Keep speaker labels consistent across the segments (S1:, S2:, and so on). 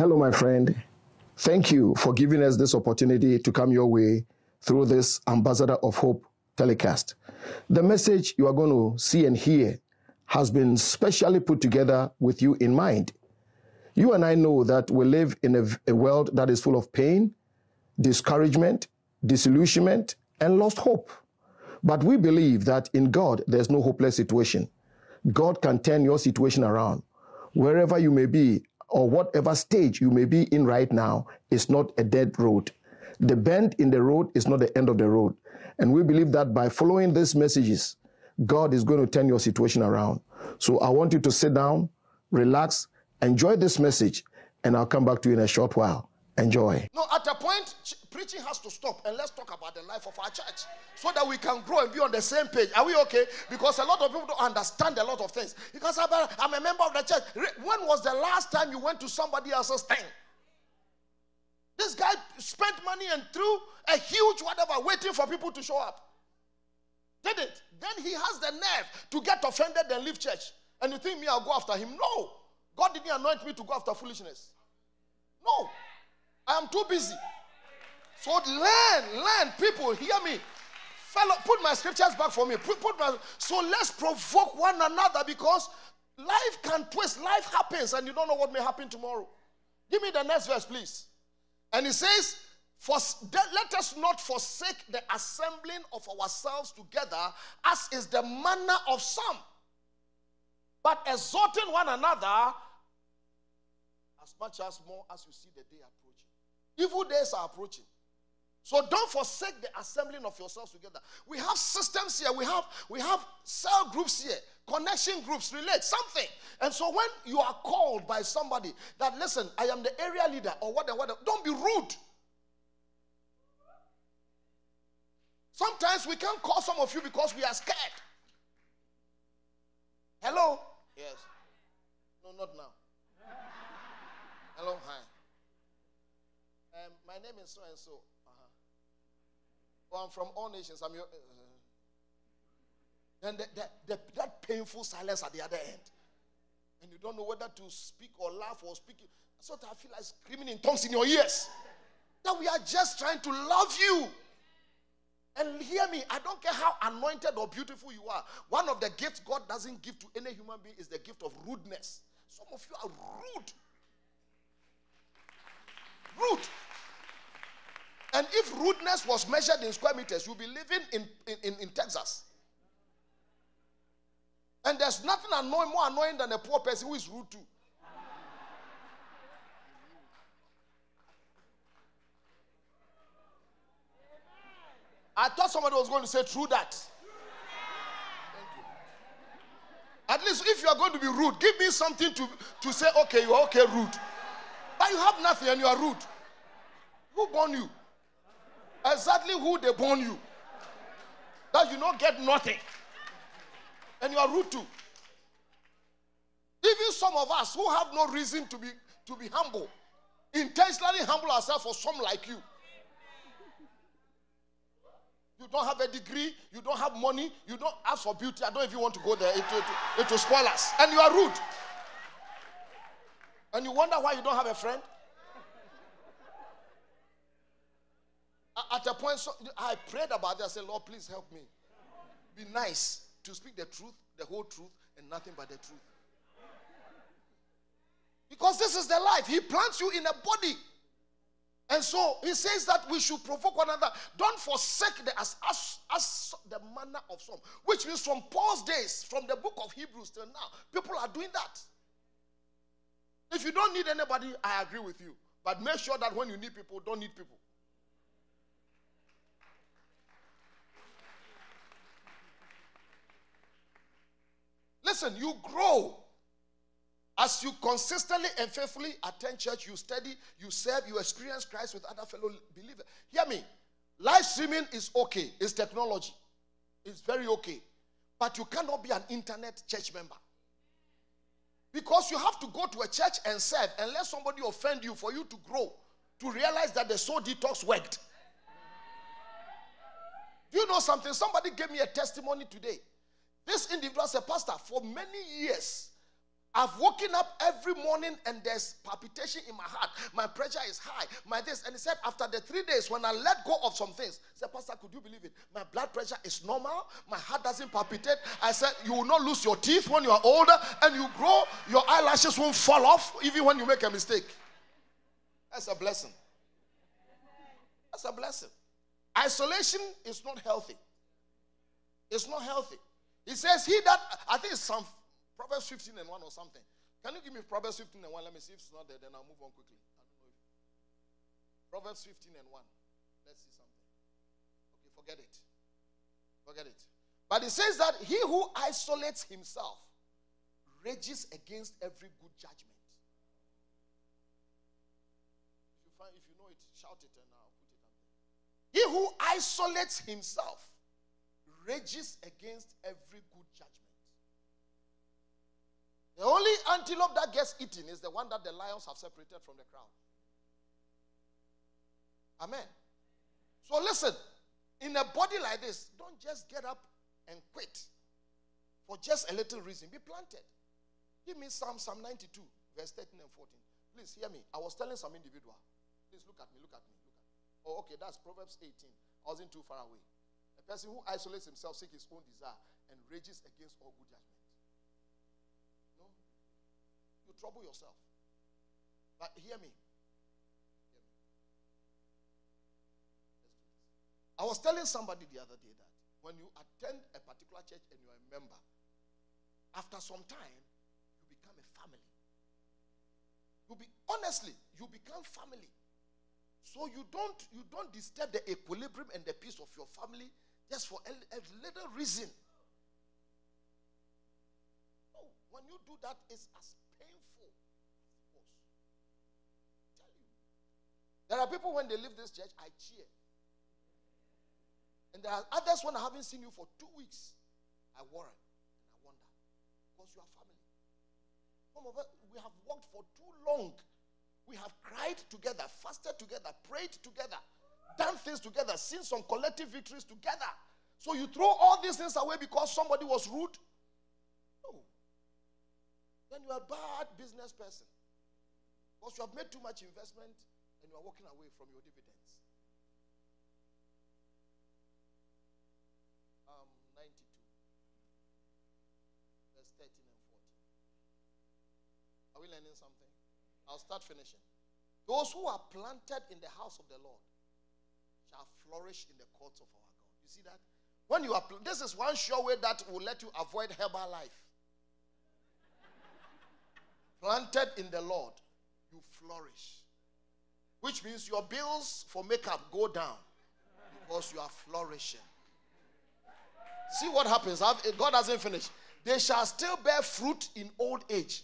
S1: Hello, my friend. Thank you for giving us this opportunity to come your way through this Ambassador of Hope telecast. The message you are going to see and hear has been specially put together with you in mind. You and I know that we live in a world that is full of pain, discouragement, disillusionment, and lost hope. But we believe that in God, there's no hopeless situation. God can turn your situation around. Wherever you may be, or whatever stage you may be in right now, is not a dead road. The bend in the road is not the end of the road. And we believe that by following these messages, God is going to turn your situation around. So I want you to sit down, relax, enjoy this message, and I'll come back to you in a short while. Enjoy.
S2: No, at a point, preaching has to stop, and let's talk about the life of our church so that we can grow and be on the same page. Are we okay? Because a lot of people don't understand a lot of things. Because I'm a member of the church. When was the last time you went to somebody else's thing? This guy spent money and threw a huge whatever waiting for people to show up. Did it? Then he has the nerve to get offended and leave church. And you think me, I'll go after him? No. God didn't anoint me to go after foolishness. No. I am too busy. So learn, people, hear me. Fellow, put my scriptures back for me. So let's provoke one another, because life can twist. Life happens and you don't know what may happen tomorrow. Give me the next verse, please. And it says, let us not forsake the assembling of ourselves together, as is the manner of some, but exhorting one another, as much as more as you see the day approaching. Evil days are approaching. So don't forsake the assembling of yourselves together. We have systems here. We have cell groups here, connection groups, relate, something. And so when you are called by somebody that, listen, I am the area leader or whatever, don't be rude. Sometimes we can't call some of you because we are scared. Hello? Yes. No, not now. Hello, hi. My name is so-and-so. Oh, I'm from All Nations. I'm your... Then that painful silence at the other end. And you don't know whether to speak or laugh or speak. So I feel like screaming in tongues in your ears. That we are just trying to love you. And hear me, I don't care how anointed or beautiful you are. One of the gifts God doesn't give to any human being is the gift of rudeness. Some of you are rude. Rude. And if rudeness was measured in square meters, you'll be living in Texas. And there's nothing more annoying than a poor person who is rude too. I thought somebody was going to say true that. Thank you. At least if you are going to be rude, give me something to say, okay, you are okay, rude. But you have nothing and you are rude. Who born you? Exactly who they born you. That you don't get nothing. And you are rude too. Even some of us who have no reason to be humble, intentionally humble ourselves for some like you. You don't have a degree, you don't have money, you don't ask for beauty. I don't even want to go there. It will spoil us. And you are rude. And you wonder why you don't have a friend? At a point, I prayed about it. I said, Lord, please help me. Be nice to speak the truth, the whole truth, and nothing but the truth. Because this is the life. He plants you in a body. And so he says that we should provoke one another. Don't forsake as the manner of some. Which means from Paul's days, from the book of Hebrews till now, people are doing that. If you don't need anybody, I agree with you. But make sure that when you need people, don't need people. Listen, you grow as you consistently and faithfully attend church, you study, you serve, you experience Christ with other fellow believers. Hear me. Live streaming is okay. It's technology. It's very okay. But you cannot be an internet church member. Because you have to go to a church and serve and let somebody offend you for you to grow, to realize that the soul detox worked. Do you know something? Somebody gave me a testimony today. This individual is a pastor for many years. I've woken up every morning and there's palpitation in my heart. My pressure is high. My this. And he said, after the 3 days, when I let go of some things, he said, Pastor, could you believe it? My blood pressure is normal. My heart doesn't palpitate. I said, you will not lose your teeth when you are older, and you grow. Your eyelashes won't fall off even when you make a mistake. That's a blessing. That's a blessing. Isolation is not healthy. It's not healthy. He says, he that, I think it's some Proverbs 15 and 1 or something. Can you give me Proverbs 15 and 1? Let me see if it's not there, then I'll move on quickly. I don't know if Proverbs 15 and 1. Let's see something. Okay, forget it. Forget it. But it says that he who isolates himself rages against every good judgment. If you know it, shout it and I'll put it up there. He who isolates himself rages against every good judgment. The only antelope that gets eaten is the one that the lions have separated from the crowd. Amen. So listen, in a body like this, don't just get up and quit for just a little reason. Be planted. Give me Psalm 92, verse 13 and 14. Please hear me. I was telling some individual. Please look at me, look at me, look at me. Oh, okay, that's Proverbs 18. I wasn't too far away. A person who isolates himself seeks his own desire and rages against all good judgment. You trouble yourself. But hear me. Hear me. Let's do this. I was telling somebody the other day that when you attend a particular church and you are a member, after some time, you become a family. Honestly, you become family. So you don't disturb the equilibrium and the peace of your family just for a little reason. No, when you do that, it's as painful as it was. I tell you. There are people when they leave this church, I cheer. And there are others when I haven't seen you for 2 weeks, I worry and I wonder. Because you are family. Some of us, we have worked for too long. We have cried together, fasted together, prayed together, done things together, seen some collective victories together. So you throw all these things away because somebody was rude? No. Then you are a bad business person. Because you have made too much investment and you are walking away from your dividends. 92, verse 13 and 14. Are we learning something? I'll start finishing. Those who are planted in the house of the Lord shall flourish in the courts of our God. You see that? When you are, this is one sure way that will let you avoid herbal life. Planted in the Lord, you flourish. Which means your bills for makeup go down because you are flourishing. See what happens. God hasn't finished. They shall still bear fruit in old age.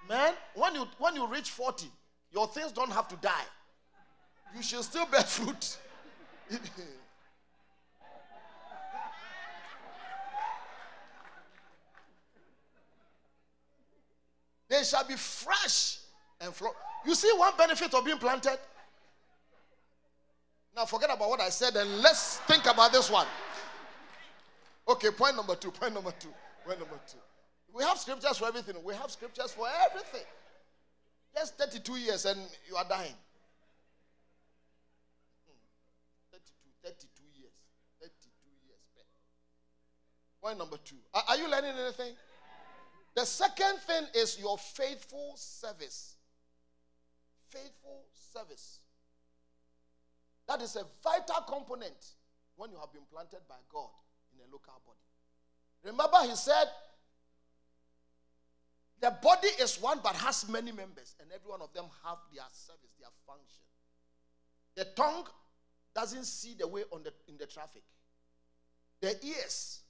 S2: Man, when you reach 40, your things don't have to die. You should still bear fruit. They shall be fresh and flourish. You see one benefit of being planted? Now forget about what I said and let's think about this one. Okay, point number two. We have scriptures for everything. We have scriptures for everything. Just 32 years and you are dying. 32 years. 32 years. Point number 2. Are you learning anything? The second thing is your faithful service. Faithful service. That is a vital component when you have been planted by God in a local body. Remember, he said, the body is one but has many members, and every one of them have their service, their function. The tongue doesn't see the way in the traffic. The ears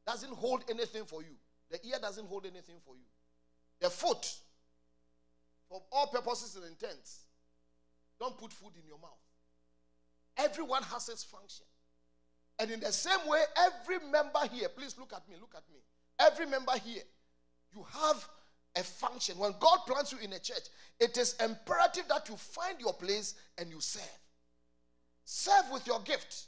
S2: doesn't hold anything for you. The ear doesn't hold anything for you. The foot, for all purposes and intents, don't put food in your mouth. Everyone has its function. And in the same way, every member here, please look at me. Every member here, you have a function. When God plants you in a church, it is imperative that you find your place and you serve. Serve with your gift.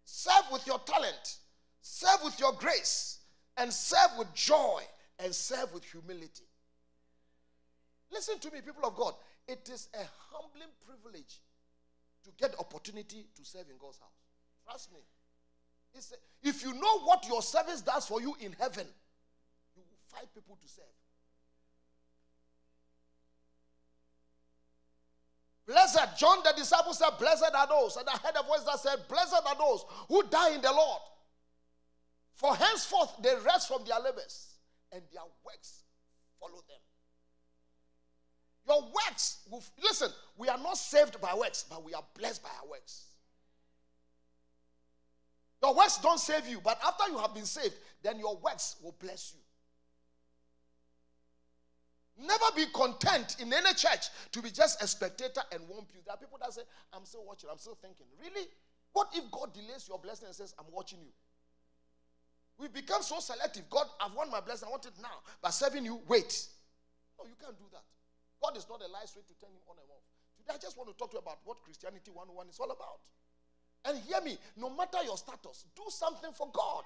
S2: Serve with your talent. Serve with your grace. And serve with joy and serve with humility. Listen to me, people of God. It is a humbling privilege to get opportunity to serve in God's house. Trust me. If you know what your service does for you in heaven, you will find people to serve. Blessed, John the disciple said, blessed are those. And I heard a voice that said, blessed are those who die in the Lord. For henceforth they rest from their labors, and their works follow them. Your works, listen, we are not saved by works, but we are blessed by our works. Your works don't save you, but after you have been saved, then your works will bless you. Never be content in any church to be just a spectator and one pew. There are people that say, I'm still watching, I'm still thinking. Really? What if God delays your blessing and says, I'm watching you? We become so selective. God, I've won my blessing, I want it now. But serving you, wait. No, you can't do that. God is not a light switch to turn him on and off. Today I just want to talk to you about what Christianity 101 is all about. And hear me, no matter your status, do something for God.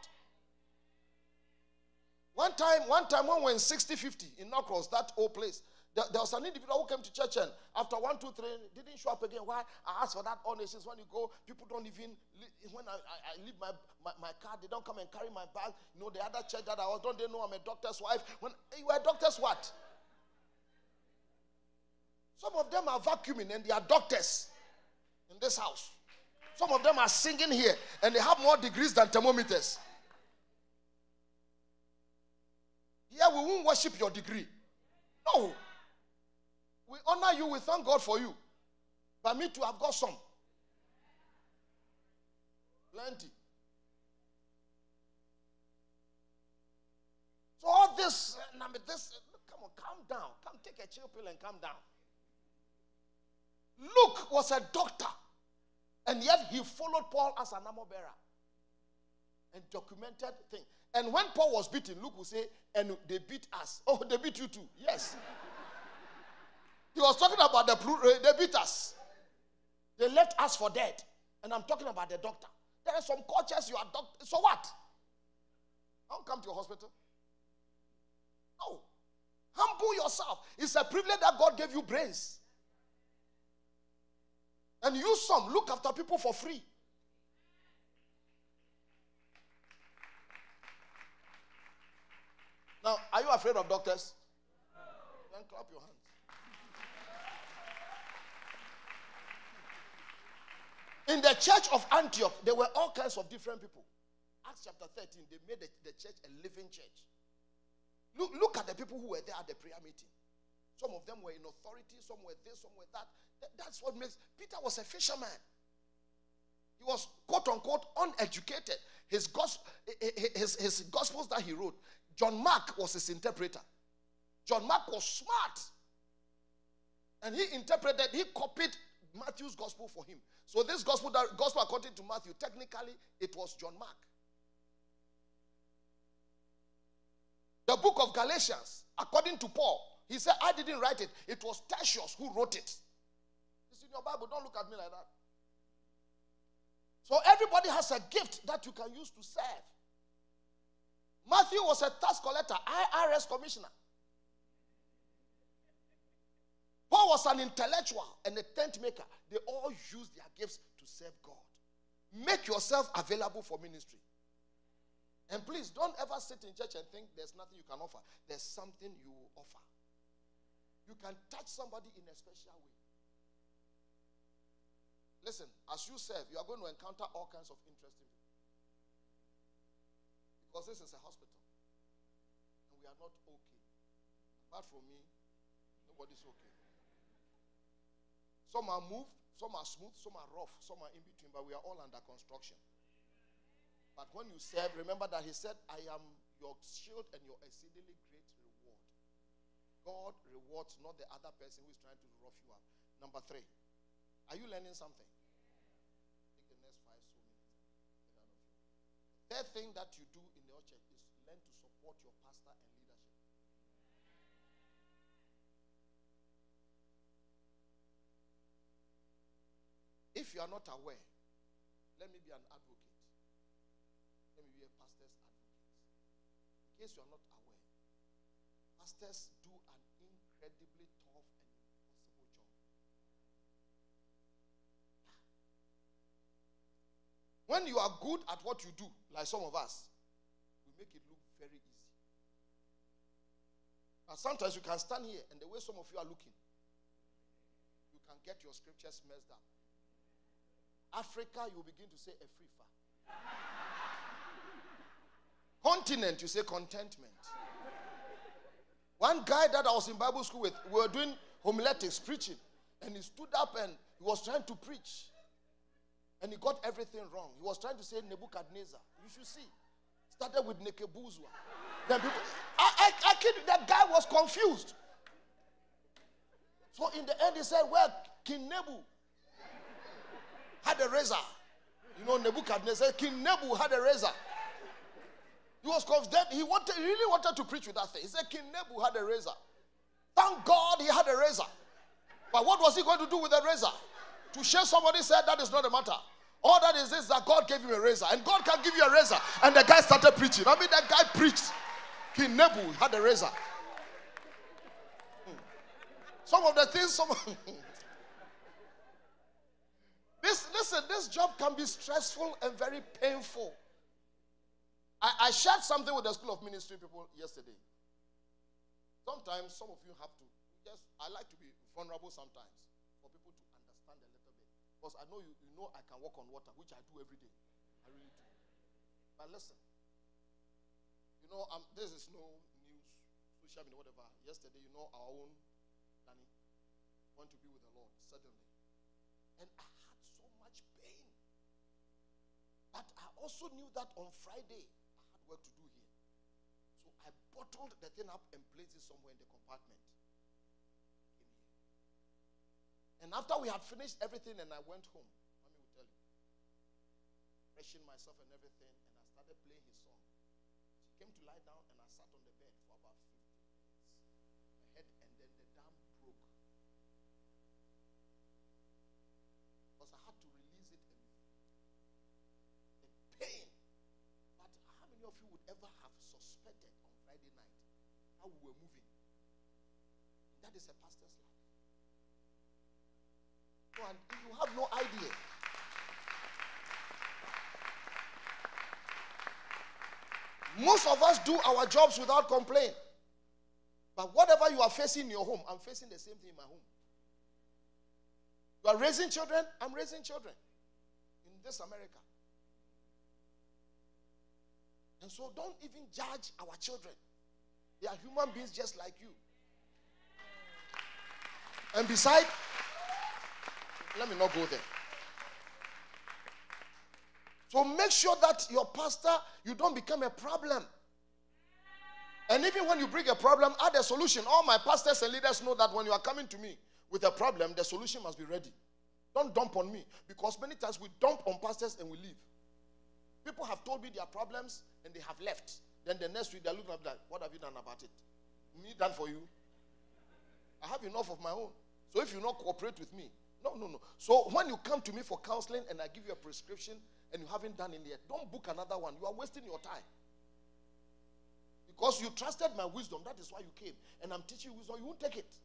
S2: One time when we were in 6050 in Norcross, that old place, there was an individual who came to church and after 1, 2, 3, didn't show up again. Why? I asked for that all nations. When you go, people don't even, when I leave my car, they don't come and carry my bag. You know, the other church that I was, don't they know I'm a doctor's wife? When you were a doctor's what? Some of them are vacuuming and they are doctors in this house. Some of them are singing here and they have more degrees than thermometers. Here we won't worship your degree. No. We honor you, we thank God for you. But me too, I've got some. Plenty. So all this, come on, calm down. Come take a chill pill and calm down. Luke was a doctor. And yet he followed Paul as an armor bearer. And documented things. And when Paul was beaten, Luke would say, and they beat us. Oh, they beat you too. Yes. He was talking about they beat us. They left us for dead. And I'm talking about the doctor. There are some cultures you are doctor. So what? I don't come to your hospital. No. Humble yourself. It's a privilege that God gave you brains. And use some. Look after people for free. Now, are you afraid of doctors? Then clap your hands. In the church of Antioch, there were all kinds of different people. Acts chapter 13, they made the church a living church. Look at the people who were there at the prayer meeting. Some of them were in authority, some were this, some were that. That's what makes... Peter was a fisherman. He was, quote unquote, uneducated. His gospels that he wrote, John Mark was his interpreter. John Mark was smart. And he copied Matthew's gospel for him. So this gospel according to Matthew, technically, it was John Mark. The book of Galatians, according to Paul, he said, I didn't write it. It was Tertius who wrote it. It's in your Bible. Don't look at me like that. So everybody has a gift that you can use to serve. Matthew was a tax collector, IRS commissioner. Paul was an intellectual and a tent maker. They all use their gifts to serve God. Make yourself available for ministry. And please, don't ever sit in church and think there's nothing you can offer. There's something you will offer. You can touch somebody in a special way. Listen, as you serve, you are going to encounter all kinds of interesting people. Because this is a hospital. And we are not okay. Apart from me, nobody's okay. Some are moved, some are smooth, some are rough, some are in between, but we are all under construction. But when you serve, remember that he said, I am your shield and your exceedingly great reward. God rewards, not the other person who is trying to rough you up. Number 3. Are you learning something? Take the next 5 minutes. The third thing that you do in your church is learn to support your pastor and leadership. If you are not aware, let me be an advocate. Let me be a pastor's advocate. In case you are not aware, Pastors do an incredibly tough and impossible job. When you are good at what you do, like some of us, we make it look very easy. And sometimes you can stand here, and the way some of you are looking, you can get your scriptures messed up. Africa, you begin to say Afrifa. Continent, you say contentment. One guy that I was in Bible school with, we were doing homiletics, preaching, and he stood up and he was trying to preach. And he got everything wrong. He was trying to say Nebuchadnezzar. You should see. Started with Nekebuzwa. Then people, I kid you, that guy was confused. So in the end he said, well, King Nebu had a razor. You know, Nebuchadnezzar, King Nebu had a razor. He was confused. He really wanted to preach with that thing. He said, King Nebu had a razor. Thank God he had a razor. But what was he going to do with a razor? To share somebody said that is not the matter. All that is this, that God gave him a razor. And God can give you a razor. And the guy started preaching. I mean, that guy preached. King Nebu had a razor. Some of the things, this job can be stressful and very painful. I shared something with the School of Ministry people yesterday. Sometimes some of you have to I like to be vulnerable sometimes for people to understand a little bit. Because I know you know I can walk on water, which I do every day. I really do. But listen, you know, this is no news, social media, whatever. Yesterday, you know, our own Danny went to be with the Lord suddenly. And I had so much pain. But I also knew that on Friday, I had work to do here. So I bottled the thing up and placed it somewhere in the compartment. And after we had finished everything and I went home, Mommy will tell you, freshened myself and everything, and I started playing his song. She came to lie down and I sat on the bed for about 15 minutes. My head, and then the dam broke. Because I had to release it and the pain. But how many of you would ever have suspected on Friday night how we were moving? That is a pastor's life. And you have no idea. Most of us do our jobs without complaint. But whatever you are facing in your home, I'm facing the same thing in my home. You are raising children, I'm raising children in this America. And so don't even judge our children. They are human beings just like you. And besides, let me not go there. So make sure that your pastor, you don't become a problem. And even when you bring a problem, add a solution. All my pastors and leaders know that when you are coming to me with a problem, the solution must be ready. Don't dump on me. Because many times we dump on pastors and we leave. People have told me their problems and they have left. Then the next week they're looking at that. What have you done about it? Me done for you? I have enough of my own. So if you not cooperate with me, no. So when you come to me for counseling and I give you a prescription and you haven't done it yet, don't book another one. You are wasting your time. Because you trusted my wisdom. That is why you came. And I'm teaching you wisdom. You won't take it.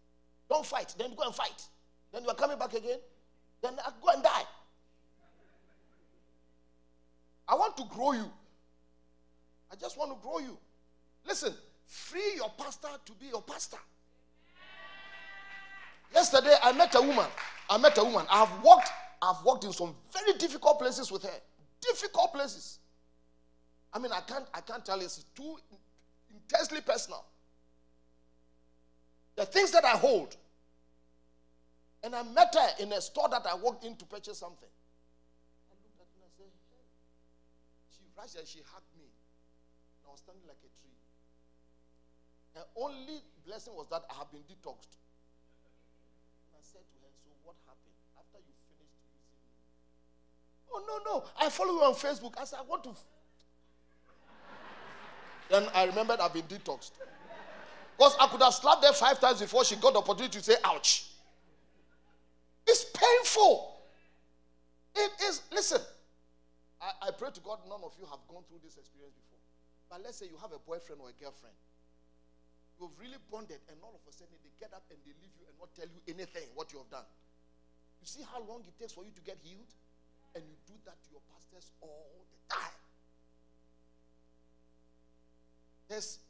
S2: Don't fight. Then go and fight. Then you are coming back again. Then go and die. I want to grow you. I just want to grow you. Listen, free your pastor to be your pastor. Yesterday, I met a woman. I've walked in some very difficult places with her. Difficult places. I mean, I can't tell you. It's too intensely personal. The things that I hold. And I met her in a store that I walked in to purchase something. I looked at her and I said, hey. She rushed and she hugged me. And I was standing like a tree. Her only blessing was that I have been detoxed. I said to her, so what happened after you finished using me? Oh, no. I follow you on Facebook. I said, I want to. Then I remembered I've been detoxed. Because I could have slapped her 5 times before she got the opportunity to say, ouch. It's painful. It is. Listen, I pray to God none of you have gone through this experience before. But let's say you have a boyfriend or a girlfriend. You've really bonded, and all of a sudden they get up and they leave you and not tell you anything what you have done. You see how long it takes for you to get healed? And you do that to your pastors all the time. There's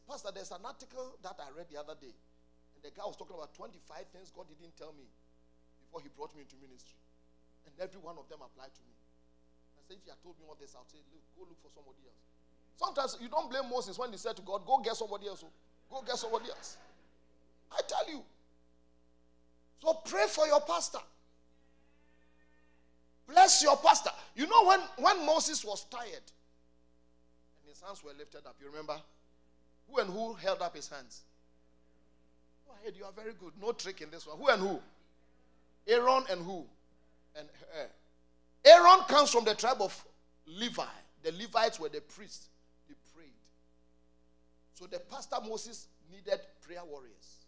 S2: an article that I read the other day, and the guy was talking about 25 things God didn't tell me before he brought me into ministry. And every one of them applied to me. I said, if he had told me all this, I would say, look, go look for somebody else. Sometimes you don't blame Moses when he said to God, go get somebody else. Go get somebody else. I tell you. So pray for your pastor. Bless your pastor. You know when Moses was tired and his hands were lifted up, you remember? Who and who held up his hands? Go ahead, you are very good. No trick in this one. Who and who? Aaron and who? And Aaron comes from the tribe of Levi. The Levites were the priests. They prayed. So the pastor Moses needed prayer warriors.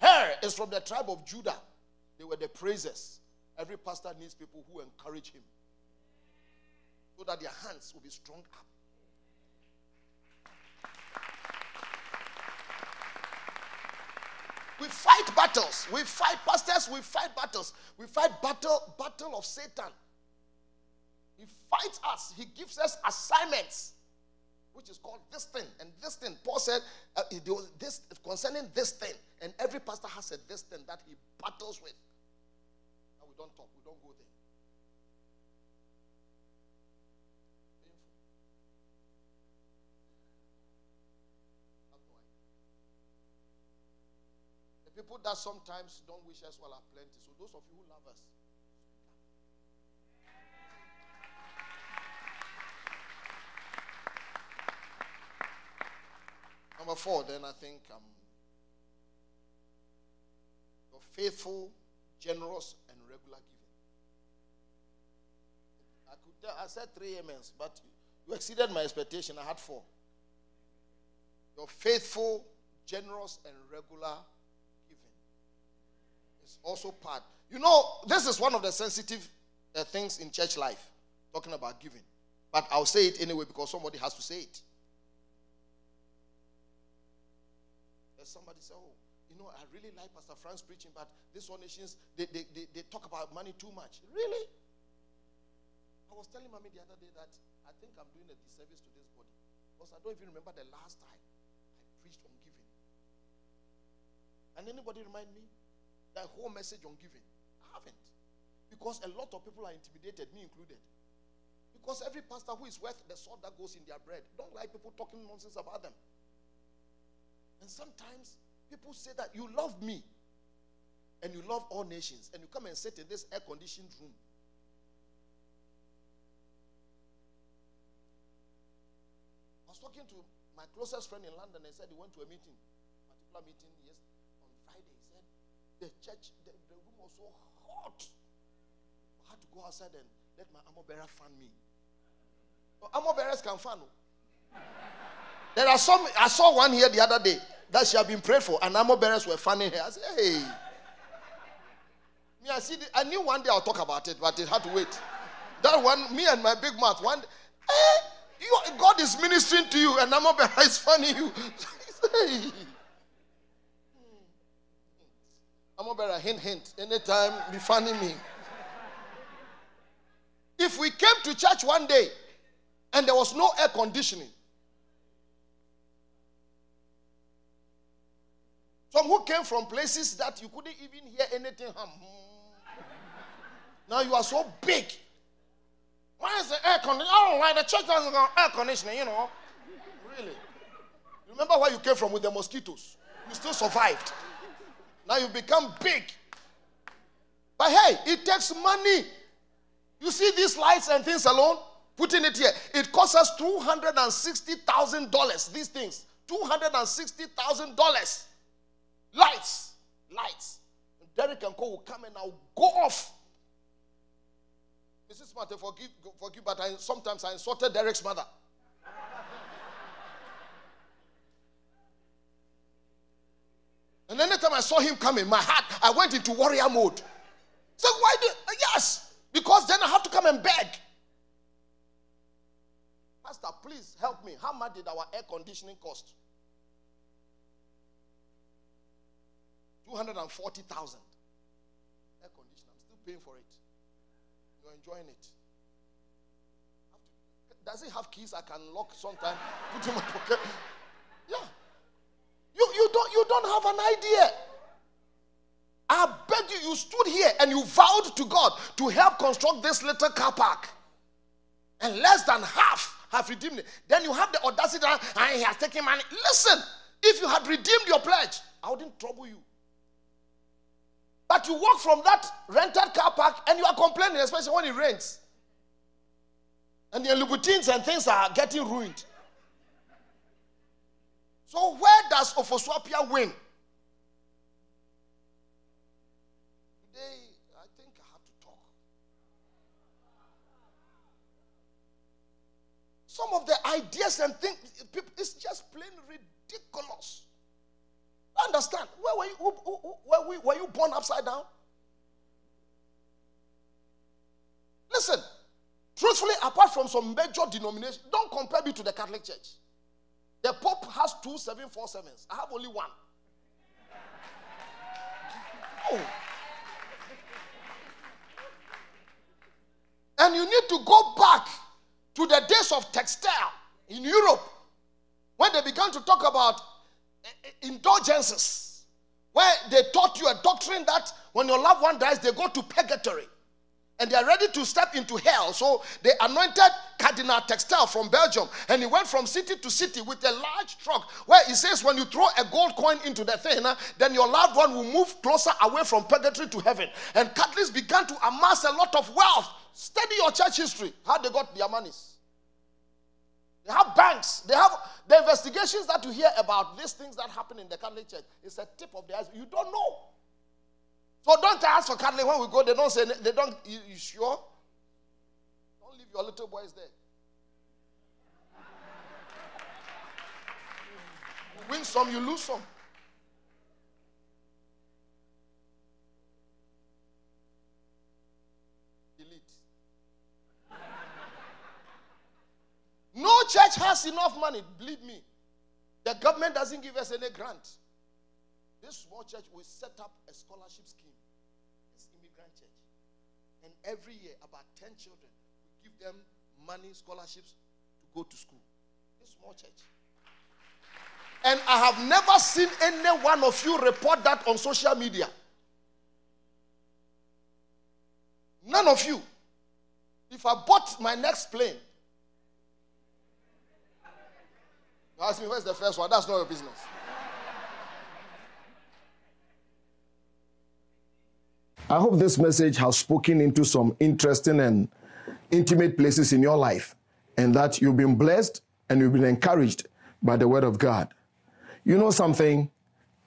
S2: Her is from the tribe of Judah. They were the praisers. Every pastor needs people who encourage him so that their hands will be strong up. We fight battles. We fight pastors. We fight battles. We fight battle of Satan. He fights us. He gives us assignments, which is called this thing and this thing. Paul said there was this concerning this thing, and every pastor has a this thing that he battles with. And we don't talk. We don't go there. The people that sometimes don't wish us well are plenty. So those of you who love us, Number 4, then I think you're faithful, generous, and regular giving. I said 3 amens, but you exceeded my expectation. I had 4. You're faithful, generous, and regular giving. It's also part. You know, this is one of the sensitive things in church life, talking about giving. But I'll say it anyway because somebody has to say it. Somebody said, oh, you know, I really like Pastor Frank's preaching, but these one nations, they talk about money too much. Really? I was telling Mommy the other day that I think I'm doing a disservice to this body because I don't even remember the last time I preached on giving. And anybody remind me? That whole message on giving. I haven't. Because a lot of people are intimidated, me included. Because every pastor who is worth the salt that goes in their bread don't like people talking nonsense about them. And sometimes people say that you love me and you love all nations and you come and sit in this air-conditioned room. I was talking to my closest friend in London and said he went to a meeting, particular meeting on Friday. He said the church, the room was so hot. I had to go outside and let my armor bearer fan me. So armor bearers can fan. There are some, I saw one here the other day that she had been prayed for, and armor bearers were fanning her. I said, hey. Me, I knew one day I'll talk about it, but it had to wait. That one, me and my big mouth, one day, hey, God is ministering to you, and armor bearer is fanning you. Hey. Armor bearer, hint, hint. Anytime, be fanning me. If we came to church one day, and there was no air conditioning, some who came from places that you couldn't even hear anything hum. Now you are so big. Why is the air conditioning? I don't like the church doesn't have air conditioning, you know. Really. Remember where you came from with the mosquitoes? You still survived. Now you've become big. But hey, it takes money. You see these lights and things alone? Putting it here. It costs us $260,000. These things. $260,000. Lights. And Derek and Co will come and I'll go off. Mrs. Martin, forgive, but sometimes I insulted Derek's mother. And anytime I saw him coming, my heart, I went into warrior mode. So why yes, because then I have to come and beg. Pastor, please help me. How much did our air conditioning cost? 240,000. Air conditioner. I'm still paying for it. You're enjoying it. Does it have keys I can lock sometime? Put in my pocket. Yeah. You don't have an idea. I bet you stood here and you vowed to God to help construct this little car park. And less than half have redeemed it. Then you have the audacity and he has taken money. Listen, if you had redeemed your pledge, I wouldn't trouble you. But you walk from that rented car park and you are complaining, especially when it rains. And the Louboutins and things are getting ruined. So where does Ofosuapia win? Today, I think I have to talk. Some of the ideas and things, it's just plain ridiculous. Understand? Were you born upside down? Listen, truthfully, apart from some major denominations, don't compare me to the Catholic Church. The Pope has 2 747s. I have only one. Oh. And you need to go back to the days of textile in Europe when they began to talk about indulgences, where they taught you a doctrine that when your loved one dies, they go to purgatory. And they are ready to step into hell. So they anointed Cardinal Textile from Belgium. And he went from city to city with a large truck where he says when you throw a gold coin into the thing, then your loved one will move closer away from purgatory to heaven. And Catholics began to amass a lot of wealth. Study your church history. How they got their monies. They have banks. They have the investigations that you hear about these things that happen in the Catholic Church. It's a tip of the iceberg. You don't know. So don't ask for Catholic when we go. They don't say, they don't, you sure? Don't leave your little boys there. You win some, you lose some. Delete. No church has enough money, believe me. The government doesn't give us any grant. This small church will set up a scholarship scheme. It's immigrant church. And every year, about 10 children, we give them money, scholarships to go to school. This small church. And I have never seen any one of you report that on social media. None of you. If I bought my next plane, you ask me, where's the first one? That's not your business.
S1: I hope this message has spoken into some interesting and intimate places in your life, and that you've been blessed and you've been encouraged by the word of God. You know something?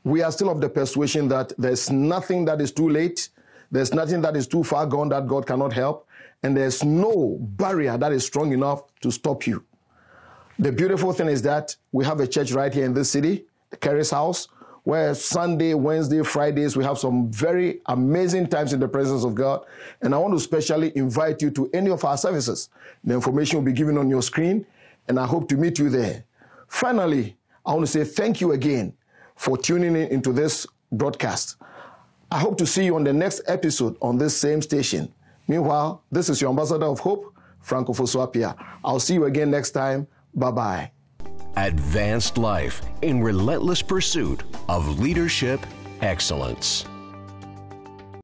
S1: We are still of the persuasion that there's nothing that is too late, there's nothing that is too far gone that God cannot help, and there's no barrier that is strong enough to stop you. The beautiful thing is that we have a church right here in this city, Kerry's House, where Sunday, Wednesday, Fridays, we have some very amazing times in the presence of God. And I want to specially invite you to any of our services. The information will be given on your screen, and I hope to meet you there. Finally, I want to say thank you again for tuning in into this broadcast. I hope to see you on the next episode on this same station. Meanwhile, this is your Ambassador of Hope, Frank Ofosu-Appiah. I'll see you again next time. Bye-bye.
S3: Advanced Life in relentless pursuit of leadership excellence.